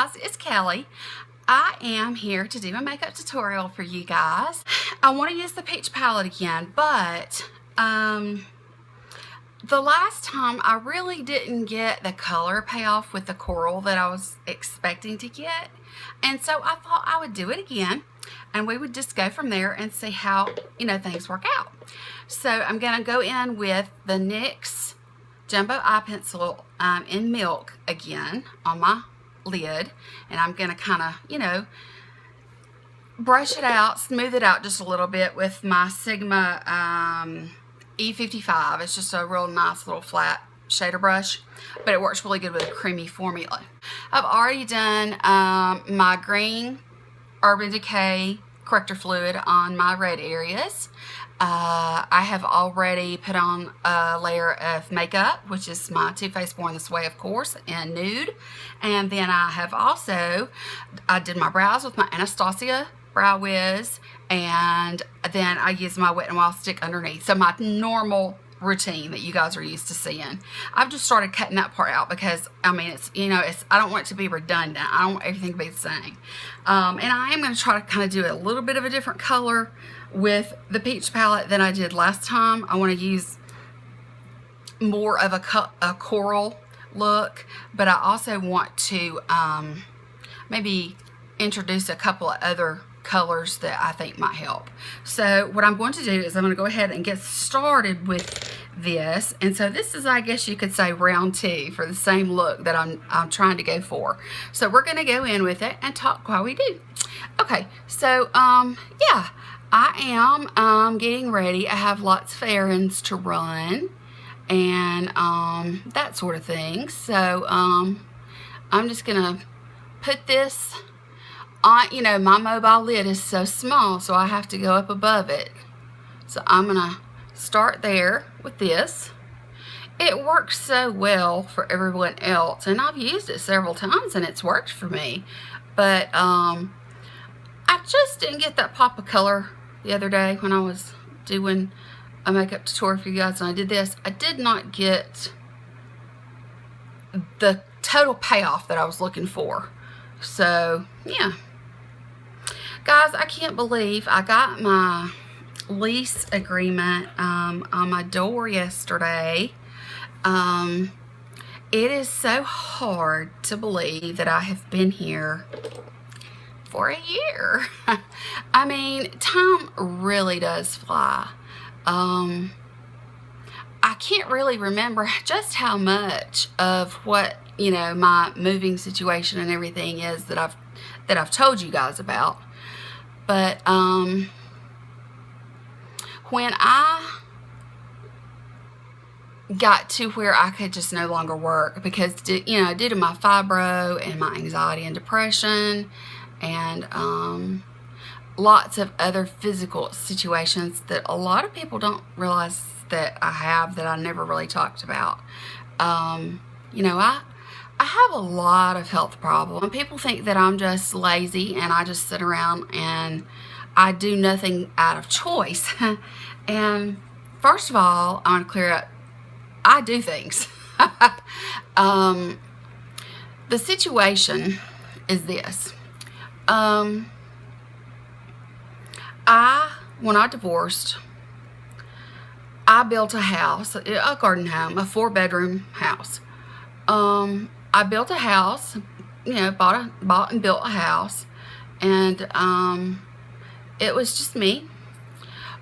guys, it's Kelly. I am here to do a makeup tutorial for you guys. I want to use the peach palette again, but the last time I really didn't get the color payoff with the coral that I was expecting to get, and so I thought I would do it again and we would just go from there and see how things work out. So I'm going to go in with the NYX Jumbo Eye Pencil in Milk again on my lid, and I'm going to kind of brush it out, smooth it out just a little bit with my Sigma E55. It's just a real nice little flat shader brush, but it works really good with a creamy formula. I've already done my green Urban Decay corrector fluid on my red areas. I have already put on a layer of makeup, which is my Too Faced Born This Way, of course, in nude. And then I have also, I did my brows with my Anastasia Brow Wiz, and then I used my Wet n Wild stick underneath. So my normal routine that you guys are used to seeing. I've just started cutting that part out because I mean it's I don't want it to be redundant. I don't want everything to be the same. And I am going to try to kind of do a little bit of a different color with the peach palette than I did last time. I want to use more of a coral look, but I also want to maybe introduce a couple of other colors that I think might help. So what I'm going to do is I'm going to go ahead and get started with this. And so this is, I guess you could say, round two for the same look that I'm trying to go for. So we're going to go in with it and talk while we do. Okay, so yeah, I am getting ready. I have lots of errands to run and that sort of thing. So I'm just gonna put this on. My mobile lid is so small, so I have to go up above it. So I'm gonna start there with this. It works so well for everyone else, and I've used it several times and it's worked for me, but I just didn't get that pop of color the other day when I was doing a makeup tutorial for you guys, and I did this. I did not get the total payoff that I was looking for. So yeah, guys, I can't believe I got my lease agreement on my door yesterday. It is so hard to believe that I have been here for a year. I mean, time really does fly. I can't really remember just how much of what my moving situation and everything is that I've told you guys about. But when I got to where I could just no longer work because due to my fibro and my anxiety and depression and lots of other physical situations that a lot of people don't realize that I have, that I never really talked about. I have a lot of health problems. People think that I'm just lazy and I just sit around and I do nothing out of choice. And first of all, I want to clear up, I do things. The situation is this. When I divorced, I built a house, a garden home, a 4-bedroom house. I built a house, bought and built a house, and it was just me.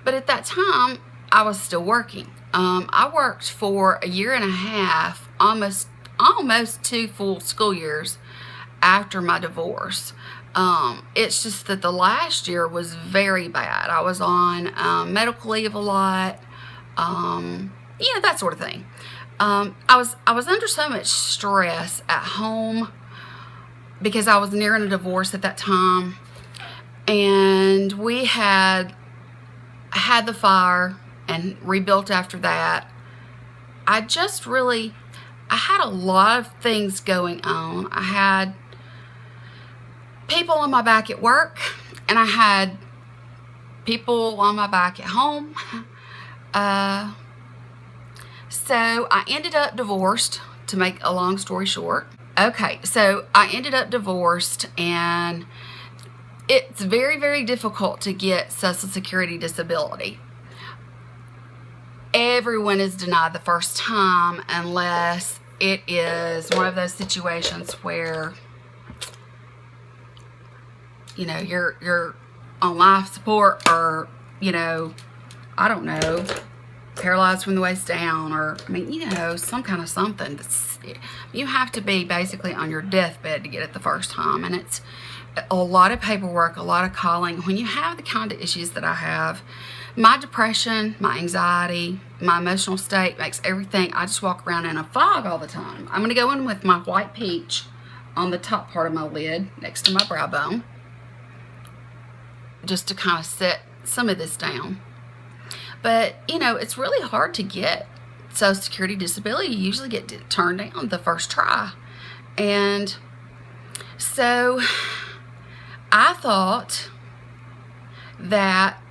But at that time, I was still working. I worked for a year and a half, almost 2 full school years after my divorce. It's just that the last year was very bad. I was on medical leave a lot, that sort of thing. I was under so much stress at home because I was nearing a divorce at that time, and we had the fire and rebuilt after that. I had a lot of things going on. I had people on my back at work, and I had people on my back at home. So I ended up divorced, to make a long story short. Okay, so I ended up divorced, and it's very, very difficult to get Social Security disability. Everyone is denied the first time unless it is one of those situations where, you know, you're on life support, or, you know, I don't know, paralyzed from the waist down, or, I mean, you know, some kind of something. You have to be basically on your deathbed to get it the first time, and it's a lot of paperwork, a lot of calling. When you have the kind of issues that I have, my depression, my anxiety, my emotional state makes everything, I just walk around in a fog all the time. I'm going to go in with my white peach on the top part of my lid next to my brow bone, just to kind of set some of this down. But, you know, it's really hard to get Social Security disability. You usually get turned down the first try. And so I thought that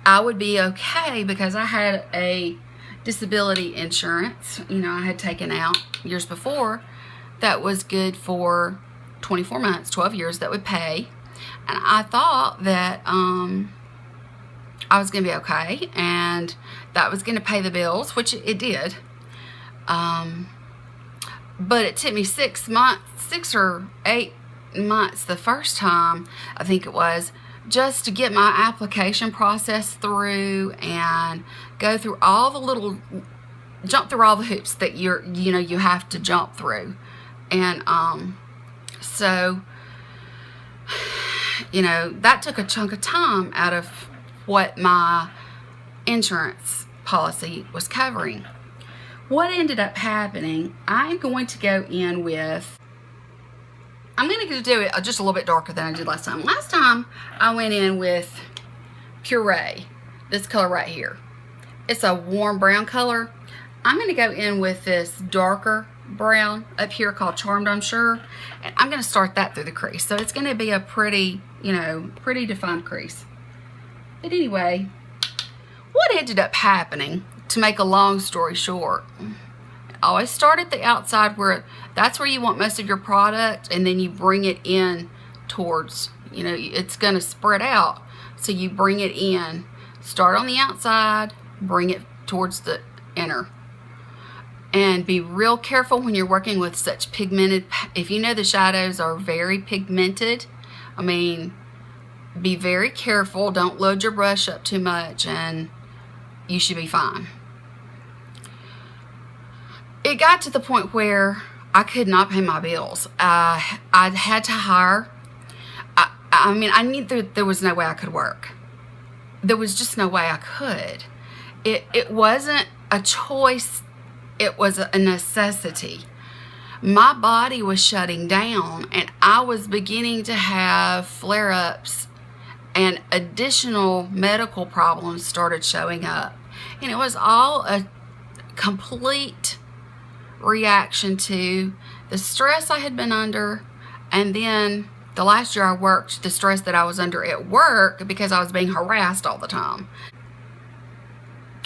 I would be okay because I had a disability insurance, you know, I had taken out years before that was good for 24 months, 12 years, that would pay. And I thought that I was going to be okay, and that was going to pay the bills, which it did. But it took me 6 or 8 months the first time, I think it was, just to get my application process through and go through all the little, jump through all the hoops that you have to jump through. And so, you know, that took a chunk of time out of what my insurance policy was covering. What ended up happening, I'm going to go in with, I'm going to do it just a little bit darker than I did last time. Last time I went in with Puree, this color right here. It's a warm brown color. I'm going to go in with this darker brown up here called Charmed, I'm sure. And I'm going to start that through the crease. So it's going to be a pretty, you know, pretty defined crease. But anyway, what ended up happening, to make a long story short, always start at the outside where that's where you want most of your product, and then you bring it in towards, you know, it's going to spread out. So you bring it in, start on the outside, bring it towards the inner. And be real careful when you're working with such pigmented, if you know the shadows are very pigmented, I mean, be very careful. Don't load your brush up too much, and you should be fine. It got to the point where I could not pay my bills. I had to hire. I mean, I knew there was no way I could work. There was just no way I could. It wasn't a choice. It was a necessity. My body was shutting down, and I was beginning to have flare-ups, and additional medical problems started showing up. And it was all a complete reaction to the stress I had been under, and then the last year I worked, the stress that I was under at work because I was being harassed all the time.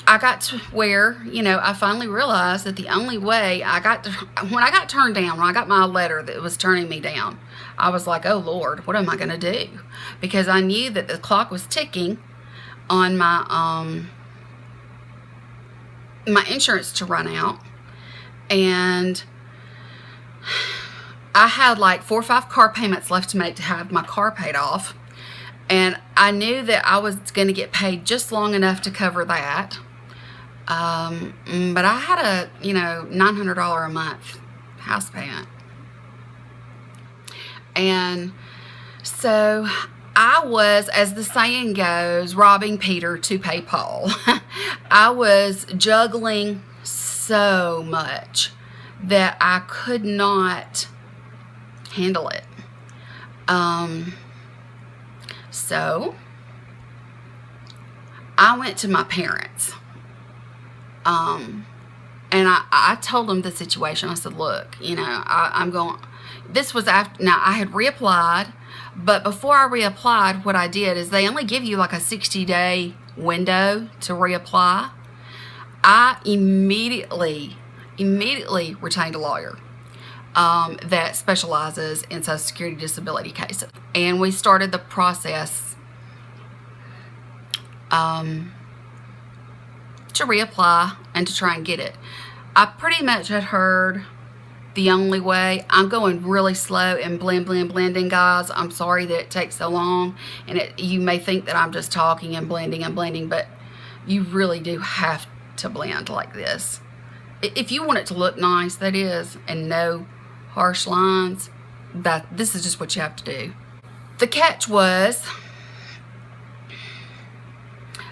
I got to where, you know, I finally realized that the only way when I got turned down, when I got my letter that was turning me down, I was like, oh Lord, what am I going to do? Because I knew that the clock was ticking on my my insurance to run out, and I had like 4 or 5 car payments left to make to have my car paid off, and I knew that I was going to get paid just long enough to cover that. But I had a, you know, $900 a month house payment. And so I was, as the saying goes, robbing Peter to pay Paul. I was juggling so much that I could not handle it. So I went to my parents. And I told them the situation. I said, look, you know, I'm going, this was after, now I had reapplied, but before I reapplied, what I did is they only give you like a 60-day window to reapply. I immediately retained a lawyer. that specializes in Social Security disability cases. And we started the process to reapply and to try and get it. I pretty much had heard the only way. I'm going really slow and blending, guys. I'm sorry that it takes so long, and you may think that I'm just talking and blending, but you really do have to blend like this. If you want it to look nice, that is, and no harsh lines, this is just what you have to do. The catch was,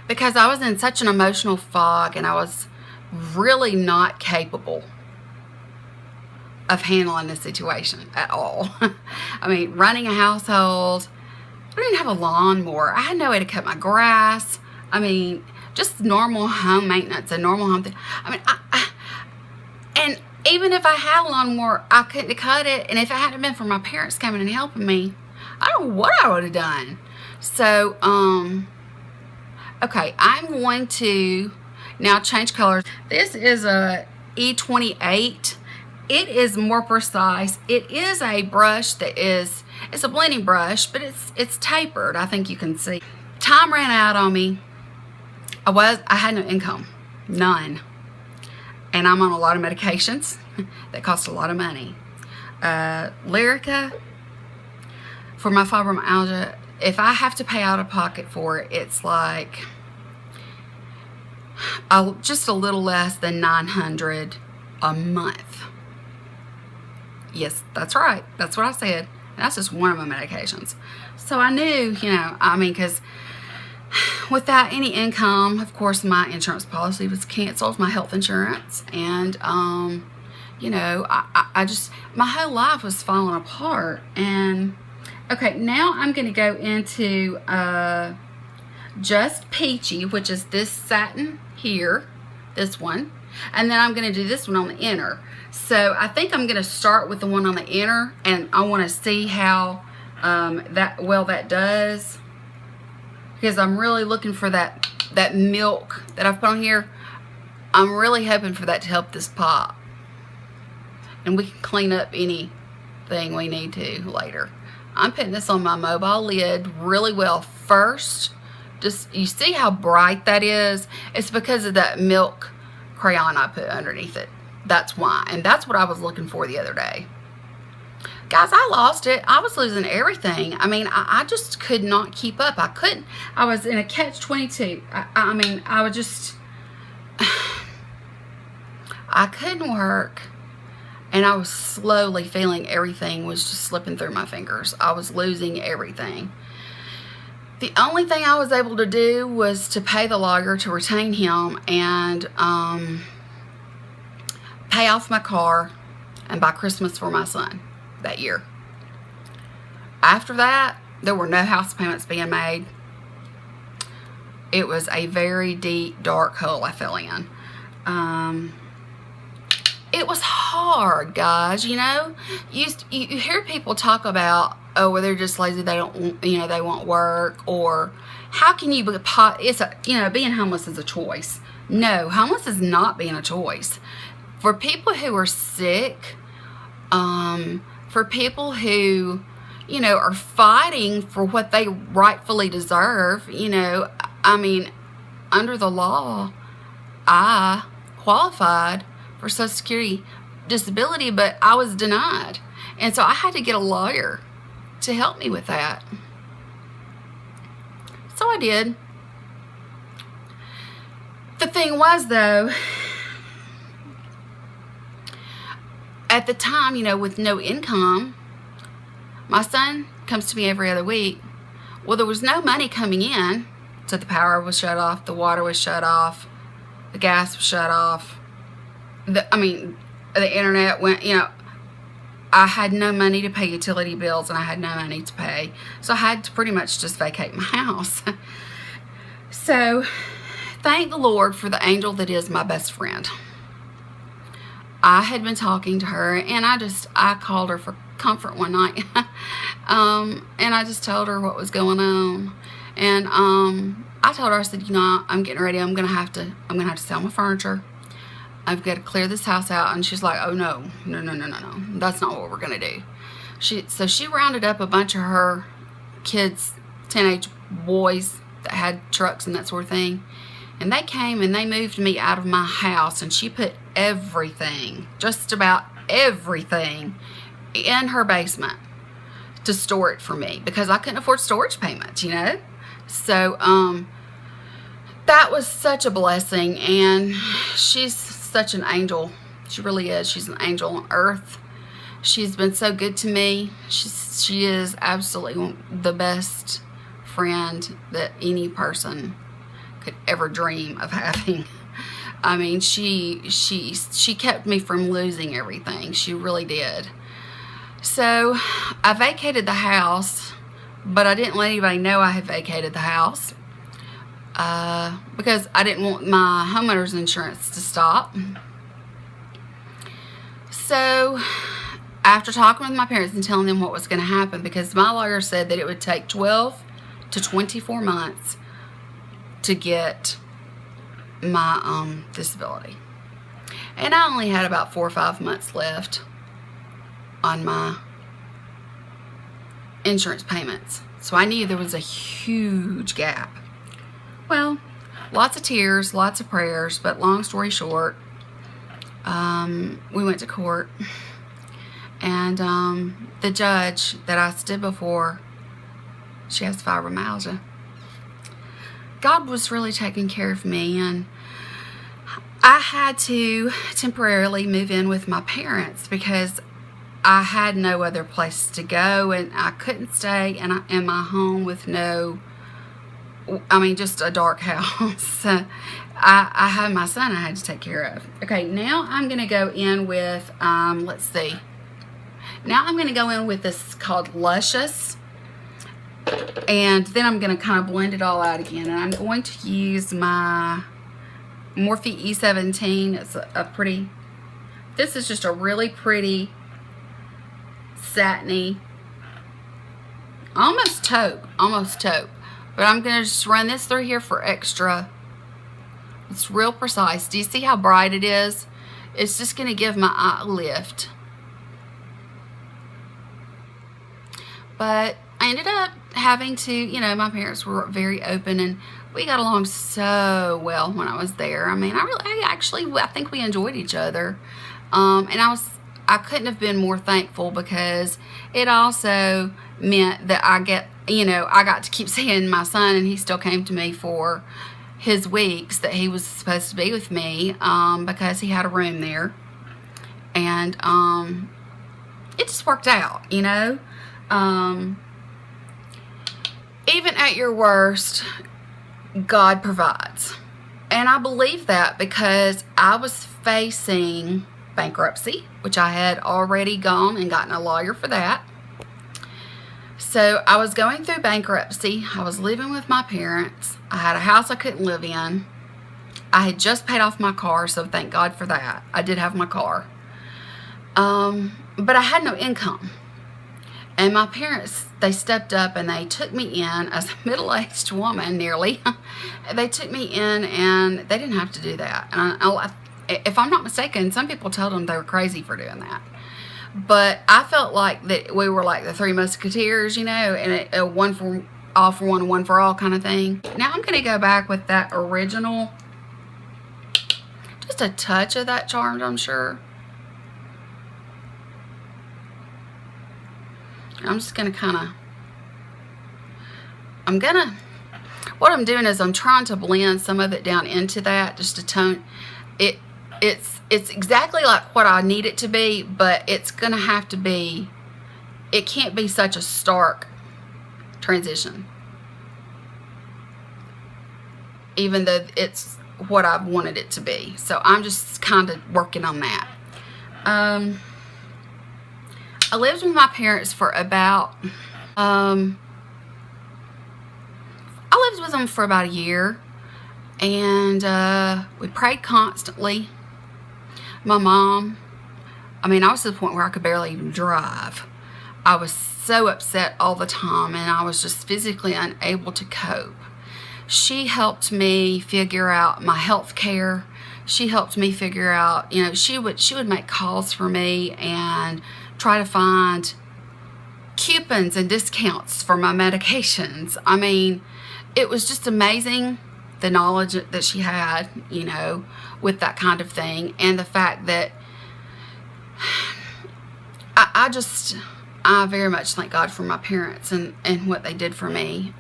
because I was in such an emotional fog and I was really not capable of handling this situation at all. I mean, running a household, I didn't have a lawnmower. I had no way to cut my grass. I mean, just normal home maintenance, a normal home thing. I mean, and even if I had a lawnmower, I couldn't cut it. And if it hadn't been for my parents coming and helping me, I don't know what I would have done. So, okay, I'm going to now change colors. This is a E28. It is more precise. It is a brush that is, it's a blending brush, but it's tapered. I think you can see. Time ran out on me. I had no income, none. And I'm on a lot of medications that cost a lot of money. Lyrica, for my fibromyalgia, if I have to pay out of pocket for it, it's like just a little less than $900 a month. Yes, that's right. That's what I said. That's just one of my medications. So I knew, you know, I mean, because without any income, of course, my insurance policy was canceled, my health insurance. And, you know, I just, my whole life was falling apart. And, okay, now I'm going to go into Just Peachy, which is this satin here, this one. And then I'm going to do this one on the inner. So I think I'm going to start with the one on the inner, and I want to see how that does, because I'm really looking for that milk that I've put on here. I'm really hoping for that to help this pop, and we can clean up anything we need to later. I'm putting this on my mobile lid really well first. Just, you see how bright that is? It's because of that milk crayon I put underneath it. That's why. And that's what I was looking for the other day. Guys, I lost it. I was losing everything. I mean, I just could not keep up. I couldn't. I was in a catch-22. I mean, I was just, I couldn't work. And I was slowly feeling everything was just slipping through my fingers. I was losing everything. The only thing I was able to do was to pay the lawyer to retain him and pay off my car and buy Christmas for my son that year. After that, there were no house payments being made. It was a very deep, dark hole I fell in. It was hard, guys, you know. You hear people talk about, oh, well, they're just lazy, they don't, you know, they won't work, or how can you be, it's a, you know, being homeless is a choice. No, homeless is not being a choice. For people who are sick, for people who, you know, are fighting for what they rightfully deserve, you know, I mean, under the law, I qualified for Social Security disability, but I was denied. And so I had to get a lawyer to help me with that. So I did. The thing was, though, at the time, you know, with no income, my son comes to me every other week. Well, there was no money coming in, so the power was shut off, the water was shut off, the gas was shut off. The internet went, you know, I had no money to pay utility bills, and I had no money to pay. So I had to pretty much just vacate my house. So thank the Lord for the angel that is my best friend. I had been talking to her, and I called her for comfort one night. And I just told her what was going on. And I told her, I said, you know, I'm getting ready. I'm gonna have to sell my furniture. I've got to clear this house out. And she's like, oh no, no, no, no, no, no. That's not what we're going to do. So she rounded up a bunch of her kids, teenage boys that had trucks and that sort of thing. And they came and they moved me out of my house, and she put everything, just about everything, in her basement to store it for me because I couldn't afford storage payments, you know? So, that was such a blessing, and she's such an angel. She really is. She's an angel on earth. She's been so good to me. She is absolutely the best friend that any person could ever dream of having. I mean, she kept me from losing everything. She really did. So I vacated the house, but I didn't let anybody know I had vacated the house because I didn't want my homeowner's insurance to stop. So after talking with my parents and telling them what was going to happen, because my lawyer said that it would take 12 to 24 months to get my disability, and I only had about 4 or 5 months left on my insurance payments, so I knew there was a huge gap. Well, lots of tears, lots of prayers, but long story short, we went to court, and the judge that I stood before, she has fibromyalgia. God was really taking care of me, and I had to temporarily move in with my parents because I had no other place to go, and I couldn't stay in my home with just a dark house. I had my son I had to take care of. Okay, now I'm going to go in with, let's see. Now I'm going to go in with this called Luscious. And then I'm going to kind of blend it all out again. And I'm going to use my Morphe E17. It's this is just a really pretty, satiny, almost taupe. But I'm going to just run this through here for extra. It's real precise. Do you see how bright it is? It's just going to give my eye a lift. But I ended up having to, my parents were very open, and we got along so well when I was there. I mean, I think we enjoyed each other. And I couldn't have been more thankful, because it also meant that I got to keep seeing my son, and he still came to me for his weeks that he was supposed to be with me, because he had a room there. And it just worked out, even at your worst, God provides. And I believe that because I was facing bankruptcy, which I had already gone and gotten a lawyer for that. So I was going through bankruptcy. I was living with my parents. I had a house I couldn't live in. I had just paid off my car, so thank God for that. I did have my car. But I had no income. And my parents, they stepped up and they took me in as a middle-aged woman, nearly. They took me in, and they didn't have to do that. And if I'm not mistaken, some people told them they were crazy for doing that. But I felt like that we were like the Three Musketeers, and a one for all for one, one for all kind of thing. Now I'm going to go back with that original, just a touch of that Charmed, I'm sure. I'm just going to what I'm doing is I'm trying to blend some of it down into that, just to tone it. It's exactly like what I need it to be, but it's going to have to be, it can't be such a stark transition, even though it's what I've wanted it to be. So I'm just kind of working on that. I lived with my parents for about, I lived with them for about a year, and we prayed constantly. My mom, I was to the point where I could barely even drive. I was so upset all the time, and I was just physically unable to cope. She helped me figure out my health care. she helped me figure out, you know, she would make calls for me and try to find coupons and discounts for my medications. I mean, it was just amazing, the knowledge that she had, you know, with that kind of thing, and the fact that I very much thank God for my parents and what they did for me.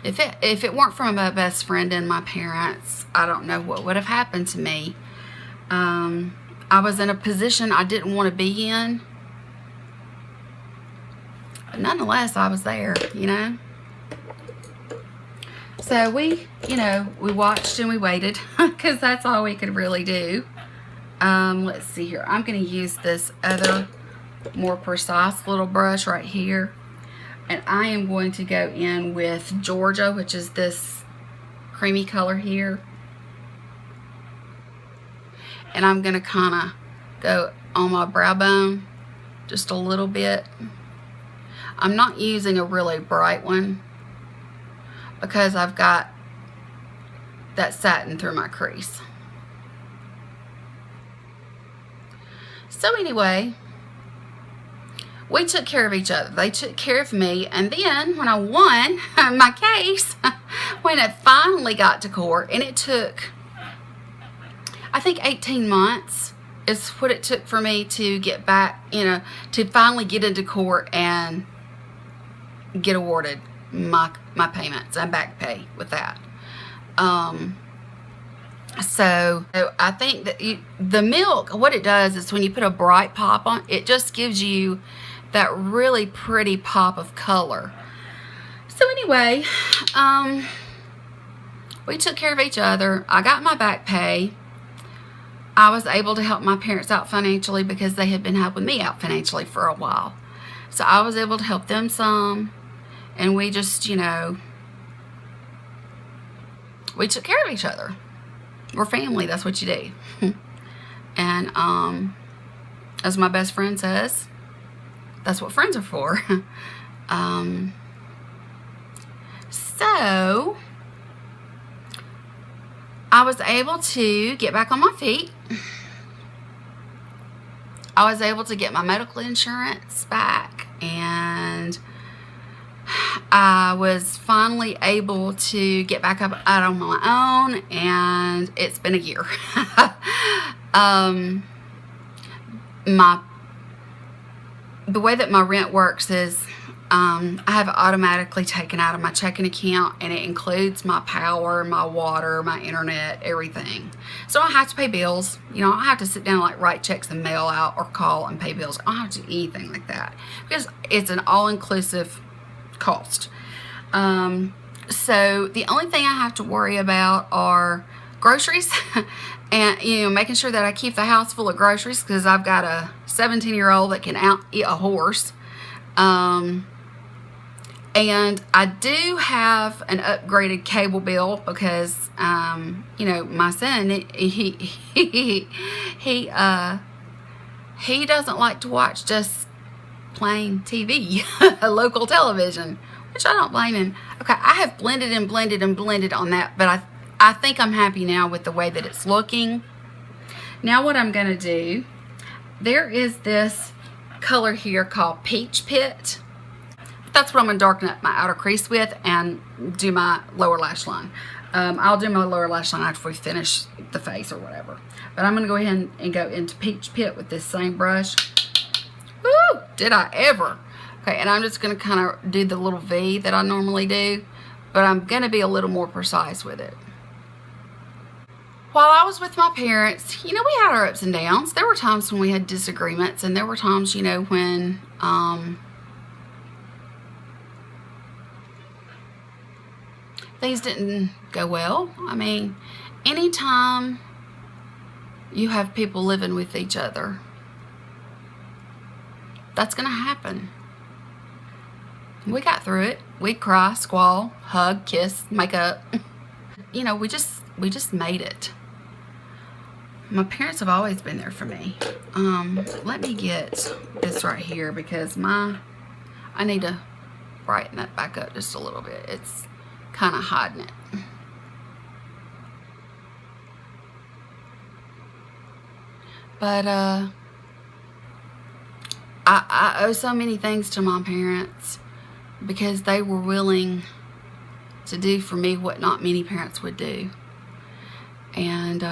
If it weren't for my best friend and my parents, I don't know what would have happened to me. I was in a position I didn't want to be in, but nonetheless, I was there, you know. So we watched and we waited, because that's all we could really do. Let's see here. I'm going to use this other more precise little brush right here, and I am going to go in with Georgia, which is this creamy color here, and I'm going to kind of go on my brow bone just a little bit. I'm not using a really bright one because I've got that satin through my crease. So anyway, we took care of each other. They took care of me. And then when I won my case, when it finally got to court, and it took, I think 18 months is what it took for me to get back, you know, to finally get into court and get awarded my payments and back pay with that. So I think that the milk, what it does is when you put a bright pop on, it just gives you that really pretty pop of color. So anyway, we took care of each other. I got my back pay. I was able to help my parents out financially because they had been helping me out financially for a while. So I was able to help them some, and we just, you know, we took care of each other. We're family, that's what you do. And as my best friend says, that's what friends are for. So I was able to get back on my feet. I was able to get my medical insurance back, and I was finally able to get back up out on my own, and it's been a year. The way that my rent works is I have it automatically taken out of my checking account, and it includes my power, my water, my internet, everything. So I don't have to pay bills. You know, I don't have to sit down and like write checks and mail out or call and pay bills. I don't have to do anything like that because it's an all-inclusive cost. So the only thing I have to worry about are groceries and, you know, making sure that I keep the house full of groceries, because I've got a 17-year-old that can out-eat a horse. And I do have an upgraded cable bill because, you know, my son, he doesn't like to watch just plain TV, local television, which I don't blame him. Okay, I have blended and blended and blended on that, but I think I'm happy now with the way that it's looking. Now what I'm going to do, there is this color here called Peach Pit. That's what I'm going to darken up my outer crease with and do my lower lash line. I'll do my lower lash line after we finish the face or whatever. But I'm going to go ahead and go into Peach Pit with this same brush. Woo! Did I ever? Okay, and I'm just going to kind of do the little V that I normally do, but I'm going to be a little more precise with it. While I was with my parents, you know, we had our ups and downs. There were times when we had disagreements, and there were times, you know, when things didn't go well. I mean, anytime you have people living with each other, that's going to happen. We got through it. We'd cry, squall, hug, kiss, make up. You know, we just made it. My parents have always been there for me. Let me get this right here because I need to brighten that back up just a little bit. It's kind of hiding it. But I owe so many things to my parents because they were willing to do for me what not many parents would do. And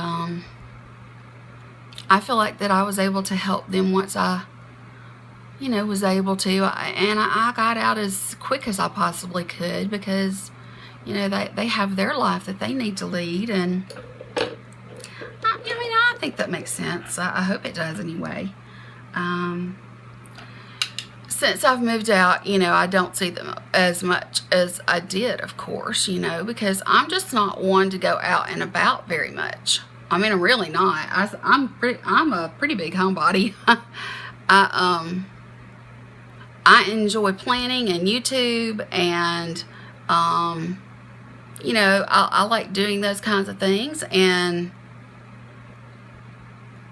I feel like that I was able to help them once I, was able to. And I got out as quick as I possibly could because, they have their life that they need to lead. And I think that makes sense. I hope it does anyway. Since I've moved out, I don't see them as much as I did, of course, because I'm just not one to go out and about very much. I mean, I'm really not. I'm a pretty big homebody. I enjoy planning and YouTube, and I like doing those kinds of things, and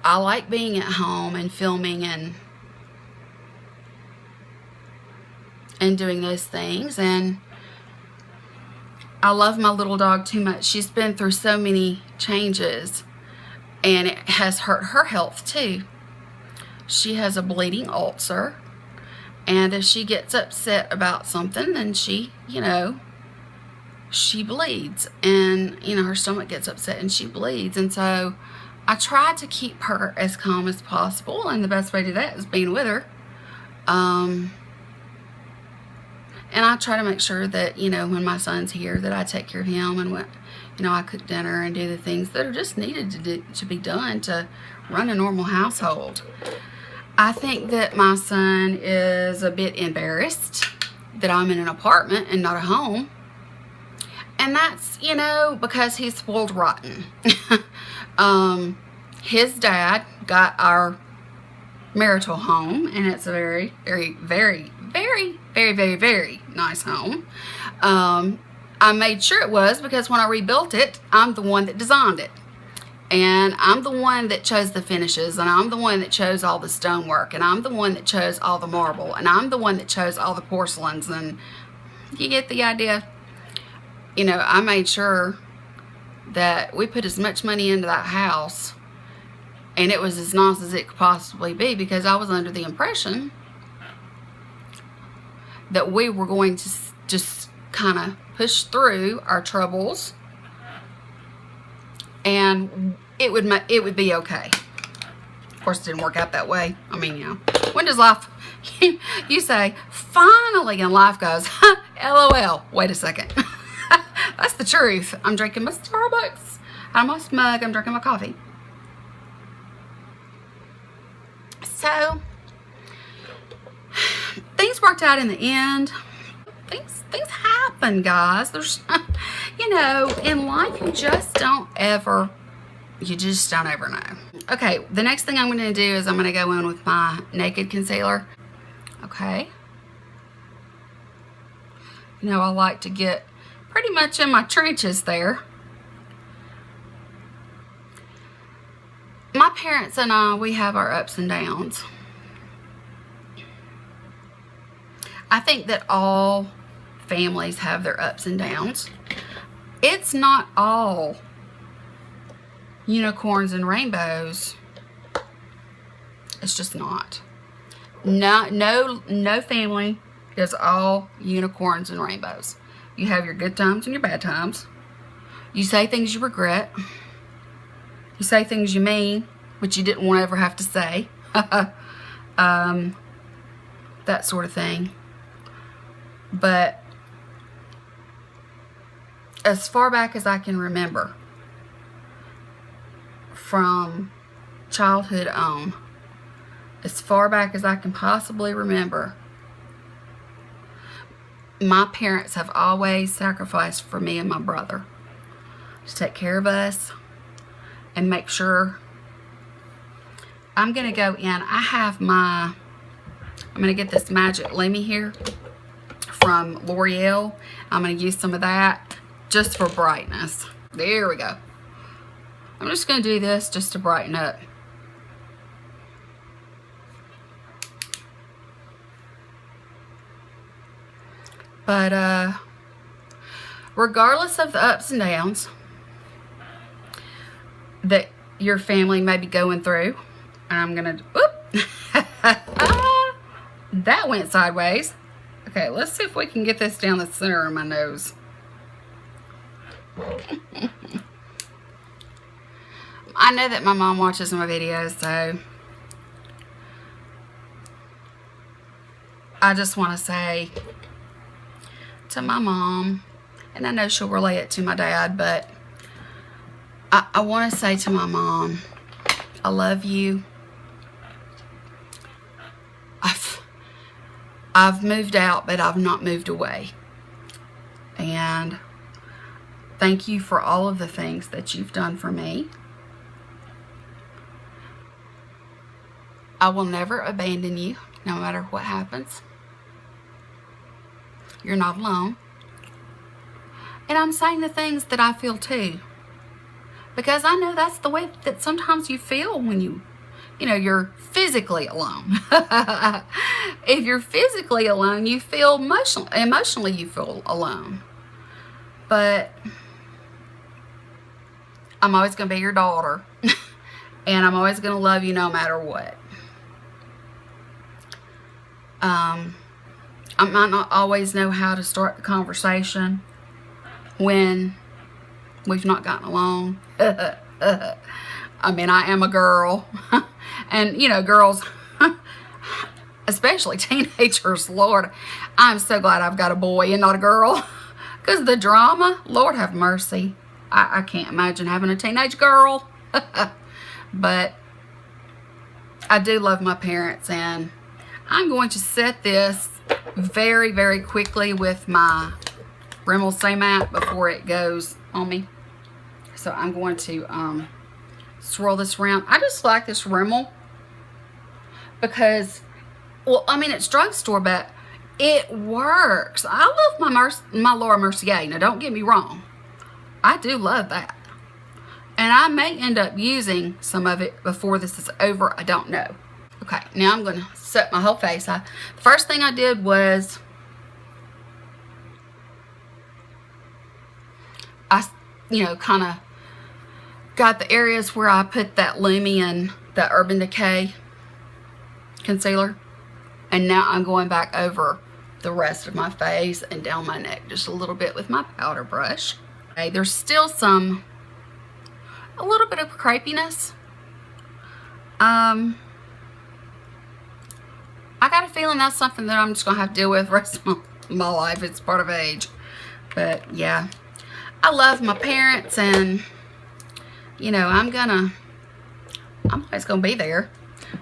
I like being at home and filming and doing those things. And I love my little dog too much. She's been through so many changes, and it has hurt her health too. She has a bleeding ulcer, and if she gets upset about something, then she bleeds, and her stomach gets upset and she bleeds. And so I try to keep her as calm as possible, and the best way to do that is being with her. And I try to make sure that, when my son's here, that I take care of him, and when, I cook dinner and do the things that are just needed to be done to run a normal household. I think that my son is a bit embarrassed that I'm in an apartment and not a home. And that's, because he's spoiled rotten. His dad got our marital home, and it's a very, very, very, very, very, very, very nice home. I made sure it was, because when I rebuilt it, I'm the one that designed it, and I'm the one that chose the finishes, and I'm the one that chose all the stonework, and I'm the one that chose all the marble, and I'm the one that chose all the porcelains. And you get the idea. I made sure that we put as much money into that house, and it was as nice as it could possibly be, because I was under the impression that we were going to just kind of push through our troubles, and it would be okay. Of course, it didn't work out that way. I mean, when does life, you say, finally, and life goes, LOL, wait a second. That's the truth. I'm drinking my Starbucks out of my mug. I'm drinking my coffee. So, things worked out in the end. Things happen, guys. There's, in life, you just don't ever know. Okay, the next thing I'm going to do is I'm going to go in with my Naked Concealer. Okay. I like to get pretty much in my trenches there. My parents and I, we have our ups and downs. I think that all families have their ups and downs. It's not all unicorns and rainbows. It's just not. No family is all unicorns and rainbows. You have your good times and your bad times. You say things you regret. You say things you mean, but you didn't want to ever have to say. That sort of thing. But as far back as I can remember, from childhood on, as far back as I can possibly remember, my parents have always sacrificed for me and my brother to take care of us and make sure. I'm going to go in. I'm going to get this Magic Lemme here from L'Oreal. I'm going to use some of that just for brightness. There we go. I'm just going to do this just to brighten up. But regardless of the ups and downs that your family may be going through, I'm gonna, oop. That went sideways. Okay, let's see if we can get this down the center of my nose. I know that my mom watches my videos, so I just want to say to my mom, and I know she'll relay it to my dad, but I want to say to my mom, I love you. I've moved out, but I've not moved away. And thank you for all of the things that you've done for me. I will never abandon you, no matter what happens. You're not alone. And I'm saying the things that I feel too, because I know that's the way that sometimes you feel when you know, you're physically alone. If you're physically alone, you feel emotionally you feel alone. But I'm always going to be your daughter. And I'm always going to love you no matter what. I might not always know how to start the conversation when we've not gotten along. I mean, I am a girl. And, you know, girls, especially teenagers, Lord, I'm so glad I've got a boy and not a girl. Because the drama, Lord have mercy. I can't imagine having a teenage girl. But I do love my parents, and I'm going to set this very, very quickly with my Rimmel Stay Matte before it goes on me. So I'm going to swirl this around. I just like this Rimmel because, well, I mean, it's drugstore, but it works. I love my Laura Mercier. Now, don't get me wrong. I do love that. And I may end up using some of it before this is over. I don't know. Okay, now I'm going to set my whole face. The first thing I did was you know, kind of got the areas where I put that Lumi and the Urban Decay concealer. And now I'm going back over the rest of my face and down my neck just a little bit with my powder brush. Okay, there's still a little bit of crepiness. I got a feeling that's something that I'm just going to have to deal with the rest of my life. It's part of age. But yeah, I love my parents, and you know, I'm always going to be there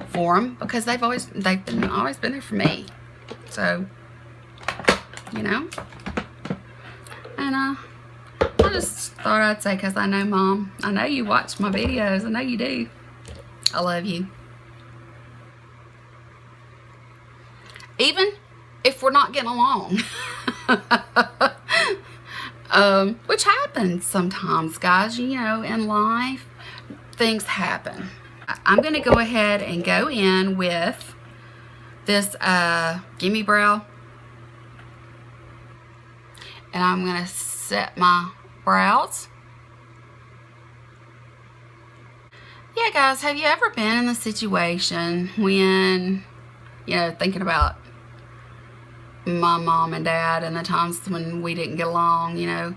for them because they've always been there for me. So, you know, and I just thought I'd say, because I know, Mom, I know you watch my videos. I know you do. I love you. Even if we're not getting along. Which happens sometimes, guys. You know, in life, things happen. I'm going to go ahead and go in with this Gimme Brow. And I'm going to set my brows. Yeah, guys, have you ever been in the situation when, you know, thinking about my mom and dad and the times when we didn't get along, you know,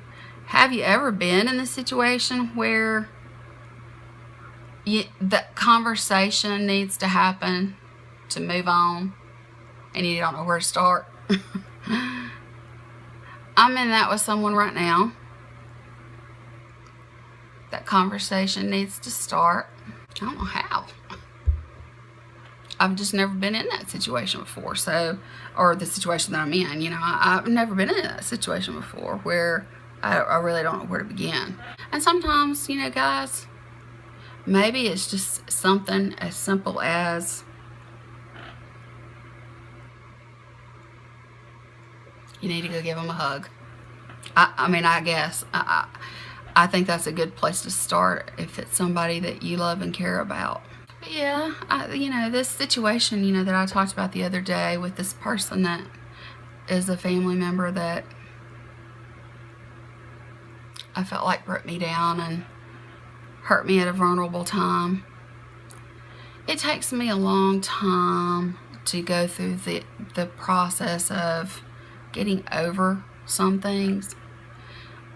have you ever been in the situation where the conversation needs to happen to move on and you don't know where to start? I'm in that with someone right now. That conversation needs to start. I don't know how. I've just never been in that situation before, so, or the situation that I'm in, you know, I've never been in that situation before where I really don't know where to begin. And sometimes, you know, guys, maybe it's just something as simple as you need to go give them a hug. I mean, I guess, I think that's a good place to start if it's somebody that you love and care about. But yeah, you know, this situation, you know, that I talked about the other day with this person that is a family member that I felt like broke me down and hurt me at a vulnerable time. it takes me a long time to go through the process of getting over some things.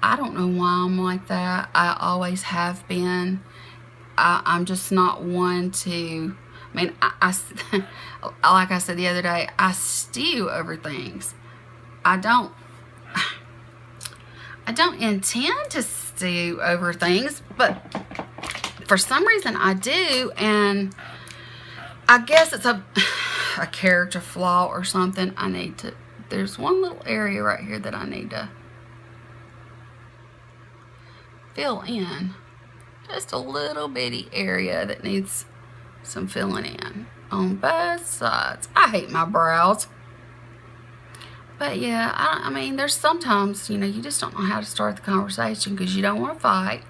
I don't know why I'm like that. I always have been. I'm just not one to, I mean, like I said the other day, I stew over things. I don't intend to stew over things, but for some reason I do, and I guess it's a character flaw or something. There's one little area right here that I need to fill in. Just a little bitty area that needs some filling in on both sides. I hate my brows. But yeah, I mean, there's sometimes, you know, you just don't know how to start the conversation because you don't want to fight.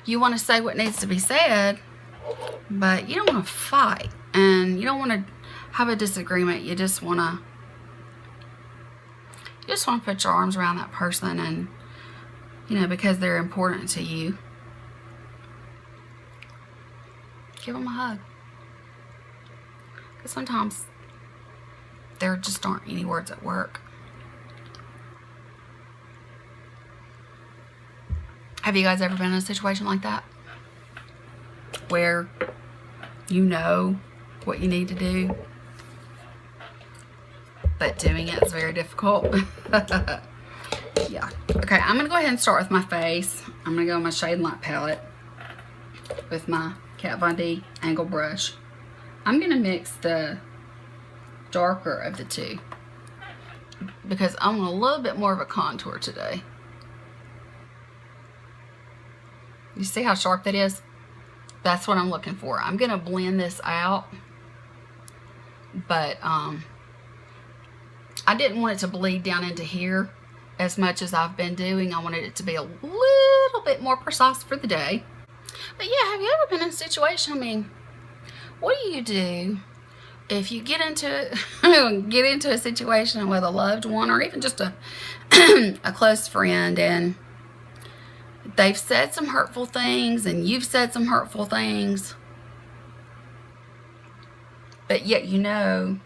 You want to say what needs to be said, but you don't want to fight. And you don't want to have a disagreement. You just want to put your arms around that person, and you know, because they're important to you, give them a hug. Because sometimes there just aren't any words at work. Have you guys ever been in a situation like that? Where you know what you need to do, but doing it is very difficult? Yeah. Okay, I'm going to go ahead and start with my face. I'm going to go on my Shade and Light palette with my Kat Von D angle brush. I'm going to mix the darker of the two because I want a little bit more of a contour today. You see how sharp that is? That's what I'm looking for. I'm going to blend this out, but I didn't want it to bleed down into here as much as I've been doing. I wanted it to be a little bit more precise for the day. But yeah, have you ever been in a situation, I mean, what do you do if you get into a situation with a loved one or even just a close friend, and they've said some hurtful things and you've said some hurtful things, but yet you know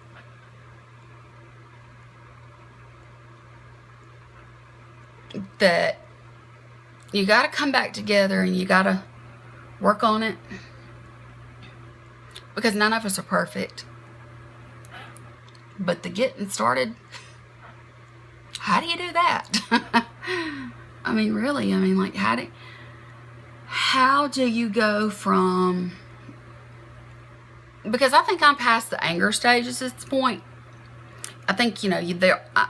that you got to come back together and you got to work on it, because none of us are perfect. But the getting started, how do you do that? I mean, really, I mean, like, how do you go from, because I think I'm past the anger stages at this point. I think, you know,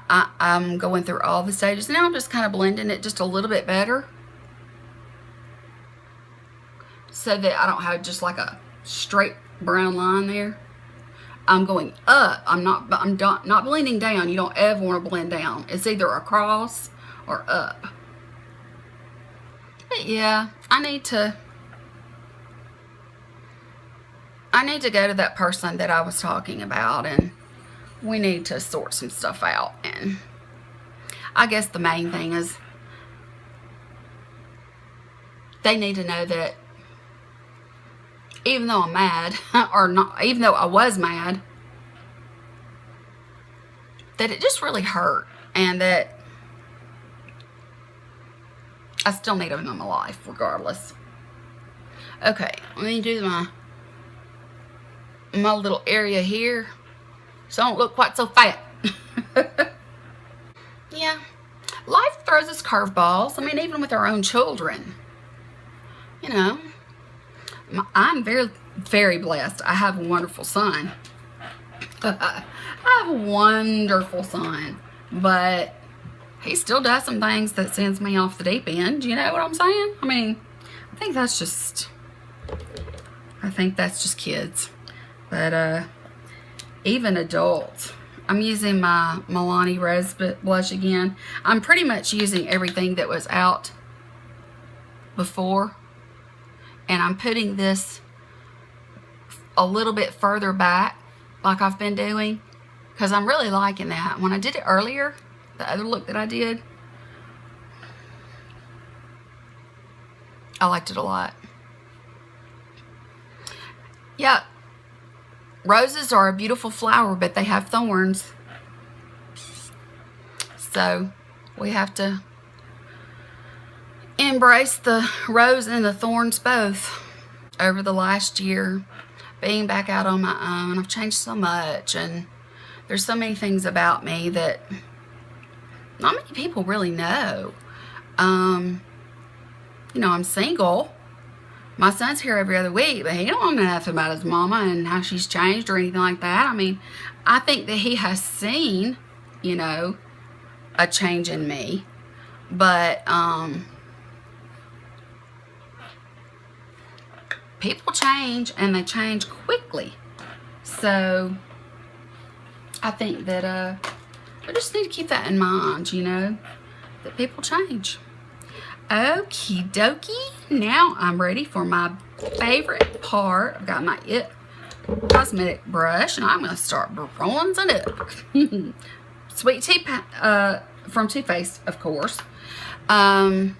I'm going through all the stages. Now I'm just kind of blending it just a little bit better, so that I don't have just like a straight brown line there. I'm going up. I'm not blending down. You don't ever want to blend down. It's either across or up. But yeah, I need to go to that person that I was talking about, and we need to sort some stuff out. And I guess the main thing is they need to know that even though I'm mad, or not, even though I was mad, that it just really hurt, and that I still need them in my life regardless. Okay, let me do my little area here so I don't look quite so fat. Yeah, life throws us curveballs. I mean, even with our own children, you know. I'm very, very blessed. I have a wonderful son. I have a wonderful son, but he still does some things that sends me off the deep end. You know what I'm saying? I mean, I think that's just kids. But even adults. I'm using my Milani Rose blush again. I'm pretty much using everything that was out before, and I'm putting this a little bit further back like I've been doing, because I'm really liking that. When I did it earlier, the other look that I did, I liked it a lot. Yeah, roses are a beautiful flower, but they have thorns. So we have to embrace the rose and the thorns both. Over the last year, being back out on my own, I've changed so much, and there's so many things about me that not many people really know. You know, I'm single. My son's here every other week, but he don't know nothing about his mama and how she's changed or anything like that. I mean, I think that he has seen, you know, a change in me, but people change, and they change quickly. So I think that I just need to keep that in mind, you know, that people change. Okie dokie. Now I'm ready for my favorite part. I've got my It Cosmetic brush, and I'm going to start bronzing up. Sweet Tea from Too Faced, of course. I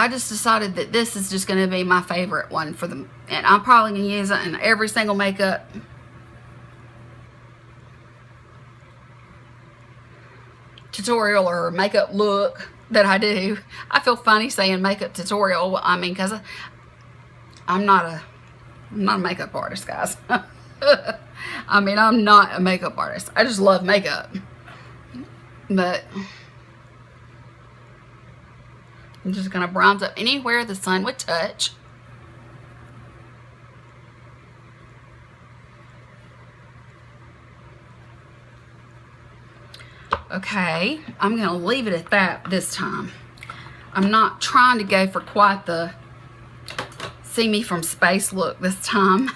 just decided that this is just going to be my favorite one for them, and I'm probably going to use it in every single makeup tutorial or makeup look that I do. I feel funny saying makeup tutorial. I mean, because I'm not a makeup artist, guys. I mean, I'm not a makeup artist. I just love makeup. But I'm just going to bronze up anywhere the sun would touch. Okay, I'm going to leave it at that this time. I'm not trying to go for quite the see me from space look this time.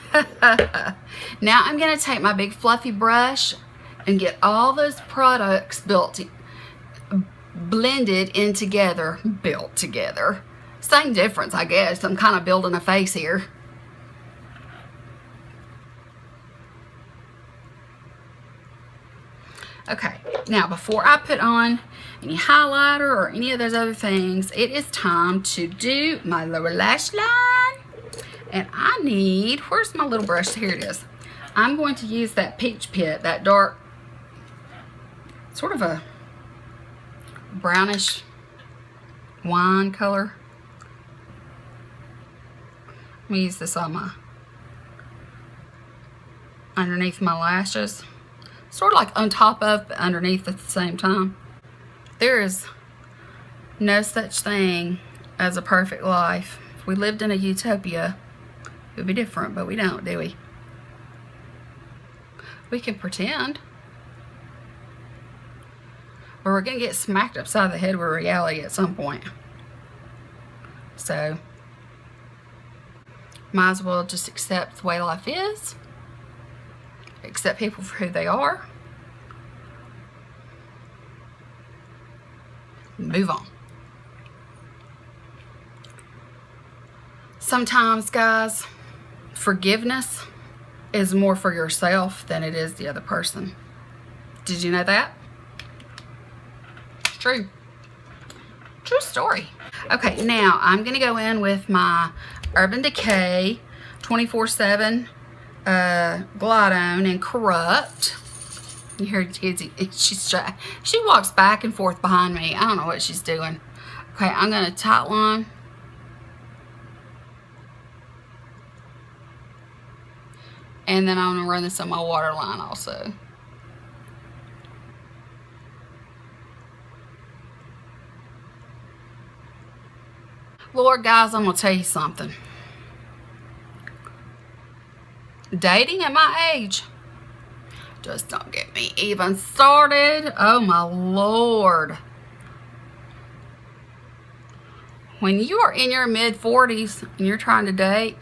Now I'm going to take my big fluffy brush and get all those products blended in together. Built together. Same difference, I guess. I'm kind of building a face here. Okay, now before I put on any highlighter or any of those other things, it is time to do my lower lash line. And I need, where's my little brush? Here it is. I'm going to use that Peach Pit, that dark, sort of a brownish wine color. Let me use this on my, underneath my lashes. Sort of like on top of, but underneath at the same time. There is no such thing as a perfect life. If we lived in a utopia, it would be different, but we don't, do we? We can pretend. But we're going to get smacked upside the head with reality at some point. So, might as well just accept the way life is. Accept people for who they are. Move on. Sometimes, guys, forgiveness is more for yourself than it is the other person. Did you know that? It's true. True story. Okay, now I'm going to go in with my Urban Decay 24/7 Glide On and Corrupt. You hear she walks back and forth behind me. I don't know what she's doing. Okay, I'm going to tight line. And then I'm going to run this on my waterline also. Lord, guys, I'm going to tell you something. Dating at my age just don't get me even started. Oh my Lord. When you are in your mid-40s and you're trying to date,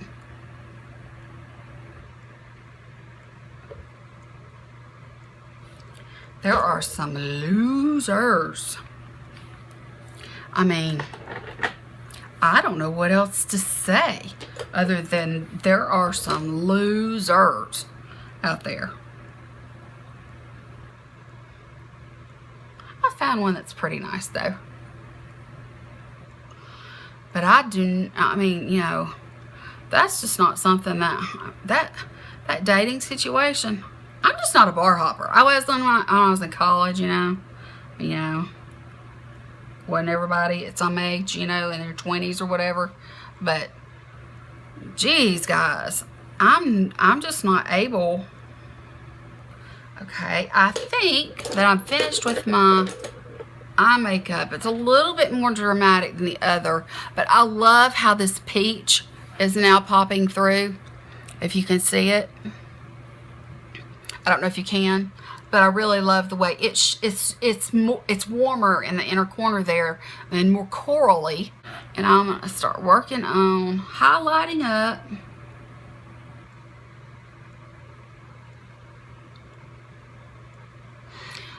there are some losers. I mean, I don't know what else to say other than there are some losers out there. I found one that's pretty nice though. But I mean, you know, that's just not something that dating situation. I'm just not a bar hopper. I was when I was in college, you know, wasn't everybody, it's some age, you know, in their 20s or whatever. But geez, guys, I'm just not able. Okay, I think that I'm finished with my eye makeup. It's a little bit more dramatic than the other, but I love how this peach is now popping through, if you can see it. I don't know if you can, but I really love the way it's warmer in the inner corner there and more corally. And I'm going to start working on highlighting up.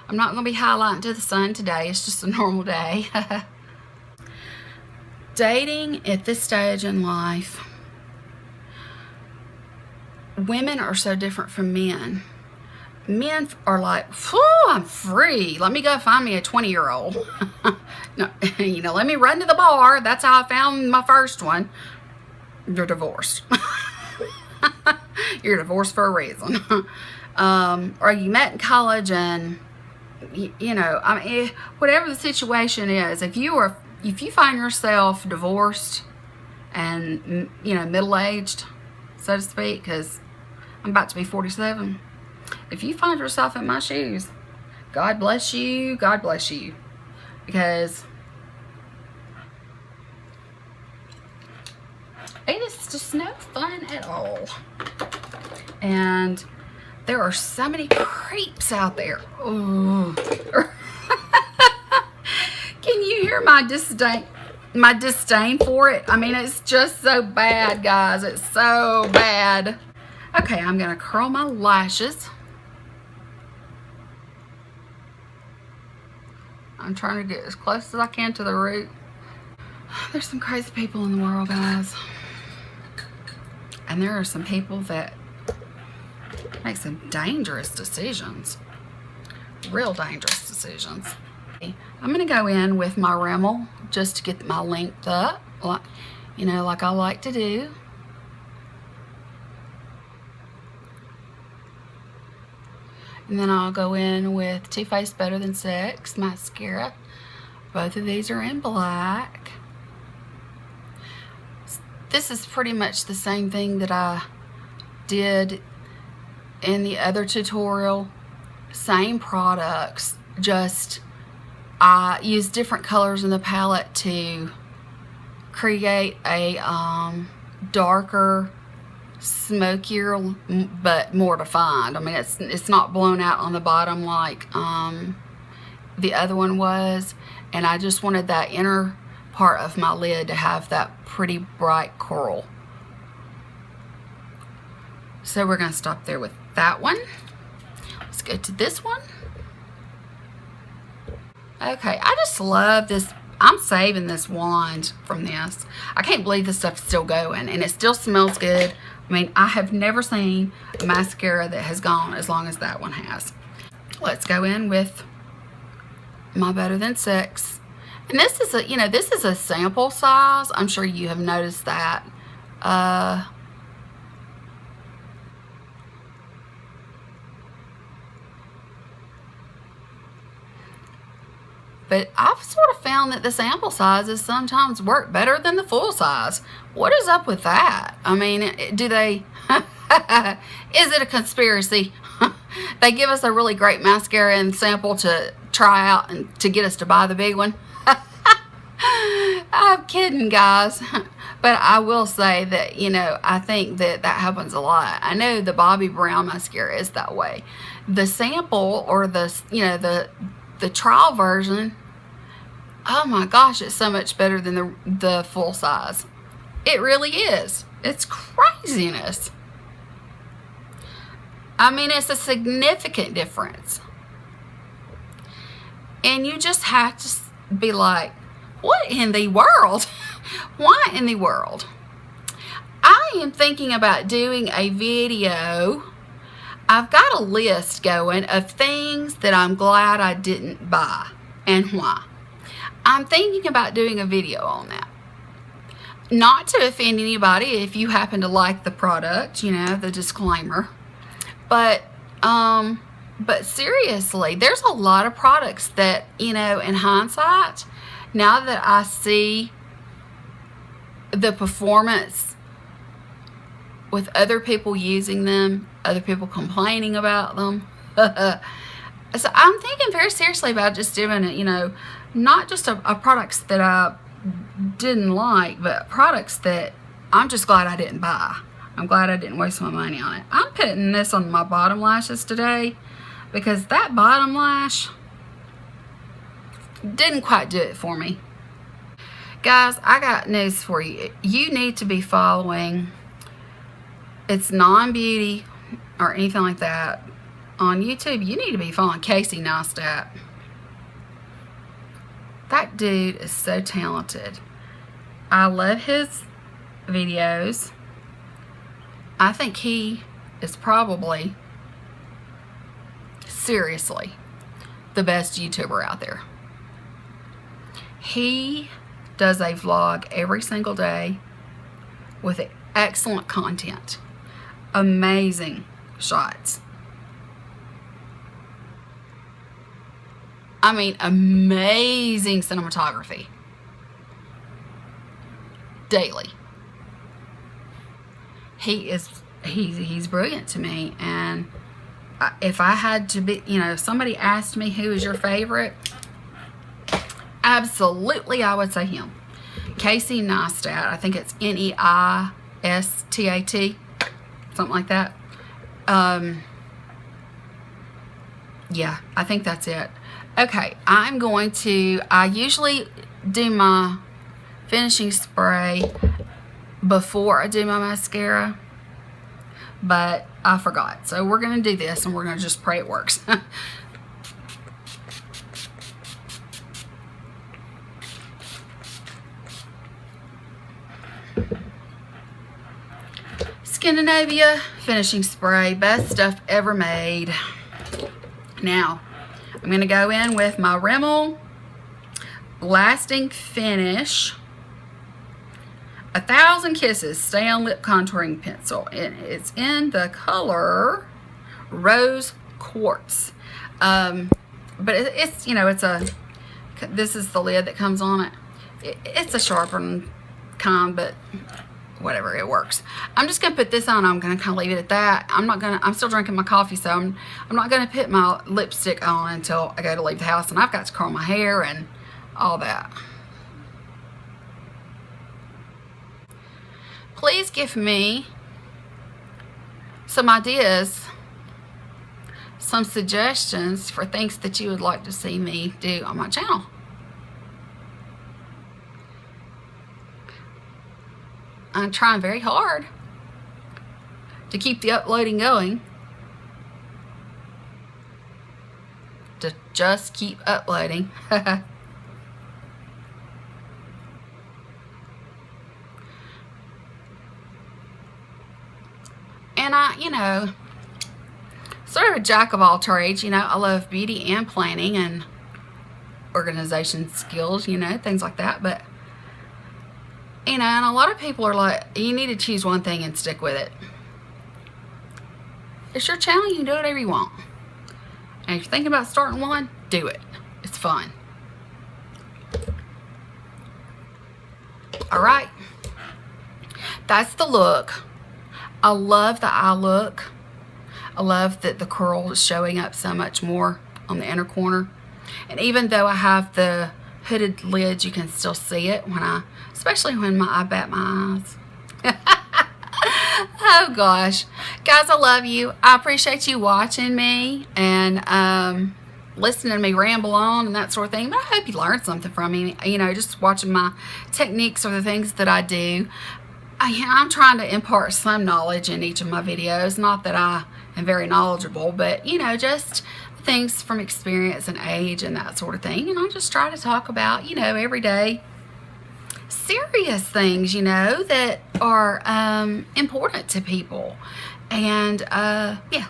I'm not going to be highlighting to the sun today. It's just a normal day. Dating at this stage in life, women are so different from men. Men are like, whew, I'm free. Let me go find me a 20-year-old. No, you know, let me run to the bar. That's how I found my first one. You're divorced. You're divorced for a reason. Or you met in college and, you know, I mean, whatever the situation is, if you find yourself divorced and, you know, middle-aged, so to speak, because I'm about to be 47. If you find yourself in my shoes, God bless you, God bless you. Because it is just no fun at all. And there are so many creeps out there. Ooh. Can you hear my disdain for it? I mean, it's just so bad, guys. It's so bad. Okay, I'm gonna curl my lashes. I'm trying to get as close as I can to the root. There's some crazy people in the world, guys. And there are some people that make some dangerous decisions. Real dangerous decisions. I'm gonna go in with my Rimmel just to get my length up, you know, like I like to do. And then I'll go in with Too Faced Better Than Sex mascara. Both of these are in black. This is pretty much the same thing that I did in the other tutorial. Same products, just I use different colors in the palette to create a darker, smokier, but more defined. I mean, it's not blown out on the bottom like the other one was, and I just wanted that inner part of my lid to have that pretty bright coral. So we're gonna stop there with that one. Let's go to this one. Okay, I just love this. I'm saving this wand from this. I can't believe this stuff's still going, and it still smells good. I mean, I have never seen a mascara that has gone as long as that one has. Let's go in with my Better Than Sex. And this is a, you know, this is a sample size. I'm sure you have noticed that. But I've sort of found that the sample sizes sometimes work better than the full size. What is up with that? I mean, do they... Is it a conspiracy? They give us a really great mascara and sample to try out and to get us to buy the big one. I'm kidding, guys. But I will say that, you know, I think that that happens a lot. I know the Bobbi Brown mascara is that way. The sample, or the, you know, the trial version, oh my gosh, it's so much better than the full size. It really is. It's craziness. I mean, it's a significant difference. And you just have to be like, what in the world? Why in the world? I am thinking about doing a video. I've got a list going of things that I'm glad I didn't buy and why. I'm thinking about doing a video on that. Not to offend anybody if you happen to like the product, you know, the disclaimer. But seriously, there's a lot of products that, you know, in hindsight, now that I see the performance with other people using them, other people complaining about them, so I'm thinking very seriously about just doing it, you know, not just a products that I didn't like, but products that I'm just glad I didn't buy. I'm glad I didn't waste my money on it. I'm putting this on my bottom lashes today because that bottom lash didn't quite do it for me. Guys, I got news for you. You need to be following, it's non-beauty or anything like that, on YouTube. You need to be following Casey Neistat. That dude is so talented. I love his videos. I think he is probably, seriously, the best YouTuber out there. He does a vlog every single day with excellent content. Amazing shots. I mean, amazing cinematography. Daily. He's brilliant to me, and if I had to be, you know, if somebody asked me who is your favorite, absolutely I would say him. Casey Neistat. I think it's Neistat, something like that. Yeah, I think that's it. Okay, I usually do my finishing spray before I do my mascara, but I forgot. So we're going to do this, and we're going to just pray it works. Skindinavia finishing spray, best stuff ever made. Now, I'm going to go in with my Rimmel Lasting Finish 1000 Kisses Stay On Lip Contouring Pencil. And it's in the color Rose Quartz. But it's, you know, this is the lid that comes on it. It's a sharpened kind, but whatever, it works. I'm just gonna put this on. I'm gonna kind of leave it at that. I'm still drinking my coffee, so I'm not gonna put my lipstick on until I go to leave the house, and I've got to curl my hair and all that. Please give me some ideas, some suggestions for things that you would like to see me do on my channel. I'm trying very hard to keep the uploading going, to just keep uploading. And I, you know, sort of a jack of all trades. You know, I love beauty and planning and organization skills, you know, things like that. But you know, and a lot of people are like, you need to choose one thing and stick with it. It's your channel. You can do whatever you want. And if you're thinking about starting one, do it. It's fun. All right. That's the look. I love the eye look. I love that the curl is showing up so much more on the inner corner. And even though I have the hooded lids, you can still see it especially when I bat my eyes. Oh gosh, guys, I love you. I appreciate you watching me and listening to me ramble on and that sort of thing. But I hope you learned something from me. You know, just watching my techniques or the things that I do. I'm trying to impart some knowledge in each of my videos. Not that I am very knowledgeable, but you know, just things from experience and age and that sort of thing. And I just try to talk about, you know, everyday serious things, you know, that are important to people. And yeah,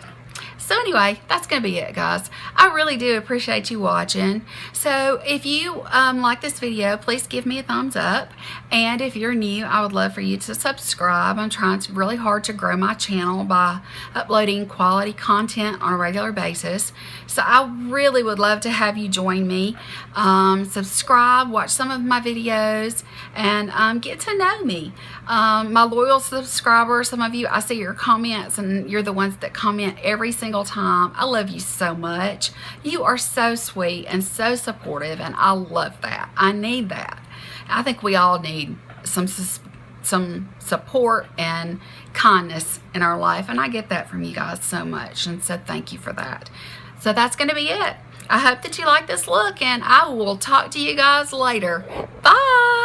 So anyway, that's going to be it, guys. I really do appreciate you watching. So if you like this video, please give me a thumbs up. And if you're new, I would love for you to subscribe. I'm trying really hard to grow my channel by uploading quality content on a regular basis. So I really would love to have you join me. Subscribe, watch some of my videos, and get to know me. My loyal subscribers, some of you, I see your comments, and you're the ones that comment every single time. I love you so much. You are so sweet and so supportive, and I love that. I need that. I think we all need some support and kindness in our life, and I get that from you guys so much, and so thank you for that. So that's going to be it. I hope that you like this look, and I will talk to you guys later. Bye.